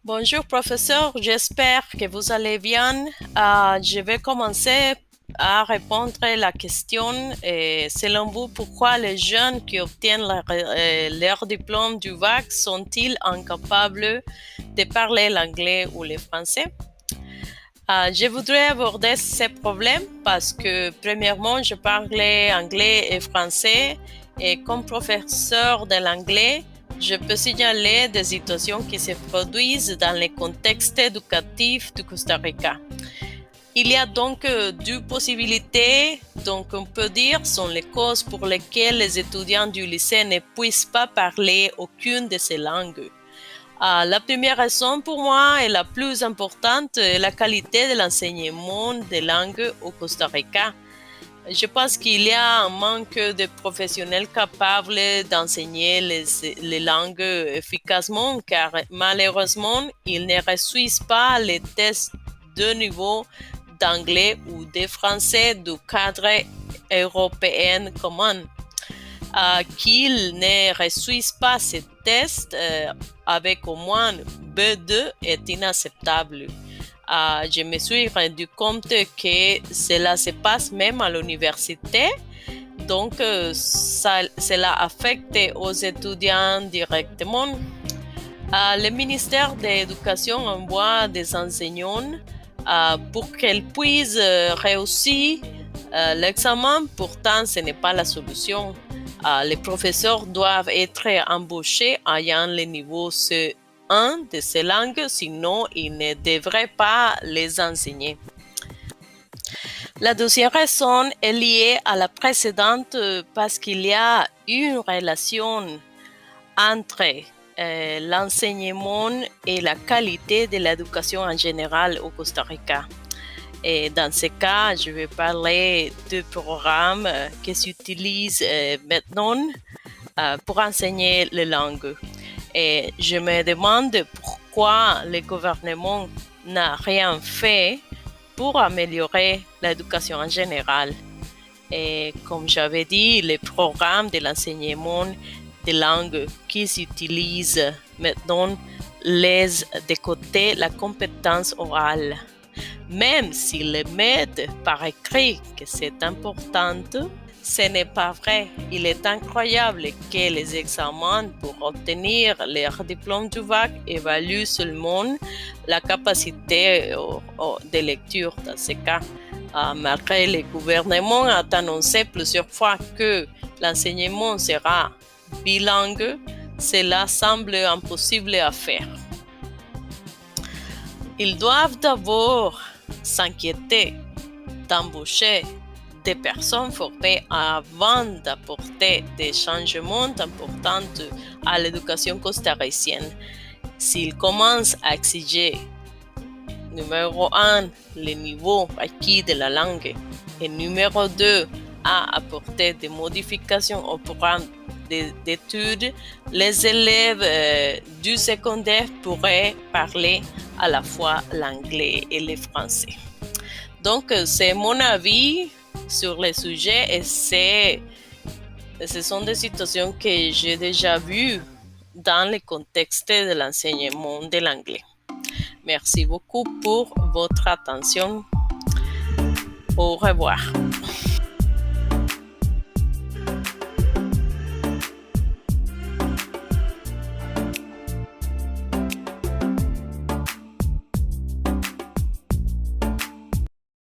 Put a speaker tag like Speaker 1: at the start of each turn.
Speaker 1: Bonjour professeur, j'espère que vous allez bien. Je vais commencer à répondre à la question. Selon vous, pourquoi les jeunes qui obtiennent leur diplôme du bac sont-ils incapables de parler l'anglais ou le français? Je voudrais aborder ces problèmes parce que premièrement, je parlais anglais et français et comme professeur de l'anglais, je peux signaler des situations qui se produisent dans le contexte éducatif du Costa Rica. Il y a donc deux possibilités, donc on peut dire, sont les causes pour lesquelles les étudiants du lycée ne puissent pas parler aucune de ces langues. La première raison pour moi et la plus importante est la qualité de l'enseignement des langues au Costa Rica. Je pense qu'il y a un manque de professionnels capables d'enseigner les langues efficacement car malheureusement, ils ne réussissent pas les tests de niveau d'anglais ou de français du cadre européen commun. Qu'ils ne réussissent pas ces tests avec au moins B2 est inacceptable. Je me suis rendu compte que cela se passe même à l'université. Donc, cela affecte aux étudiants directement. Le ministère de l'Éducation envoie des enseignants pour qu'elles puissent réussir l'examen. Pourtant, ce n'est pas la solution. Les professeurs doivent être embauchés ayant le niveau C1 de ces langues, sinon ils ne devraient pas les enseigner. La deuxième raison est liée à la précédente parce qu'il y a une relation entre l'enseignement et la qualité de l'éducation en général au Costa Rica. Et dans ce cas, je vais parler de programmes qui s'utilisent maintenant pour enseigner les langues. Et je me demande pourquoi le gouvernement n'a rien fait pour améliorer l'éducation en général. Et comme j'avais dit, les programmes de l'enseignement des langues qui s'utilisent maintenant laissent de côté la compétence orale. Même s'ils mettent par écrit que c'est important, ce n'est pas vrai. Il est incroyable que les examens pour obtenir leur diplôme du bac évaluent seulement la capacité de lecture dans ce cas. Malgré le gouvernement a annoncé plusieurs fois que l'enseignement sera bilingue, cela semble impossible à faire. Ils doivent d'abord s'inquiéter d'embaucher des personnes formées avant d'apporter des changements importants à l'éducation costaricienne. S'ils commencent à exiger, numéro 1, le niveau acquis de la langue et numéro 2, à apporter des modifications au programme d'études, les élèves du secondaire pourraient parler à la fois l'anglais et le français. Donc, c'est mon avis sur le sujet et ce sont des situations que j'ai déjà vues dans le contexte de l'enseignement de l'anglais. Merci beaucoup pour votre attention. Au revoir.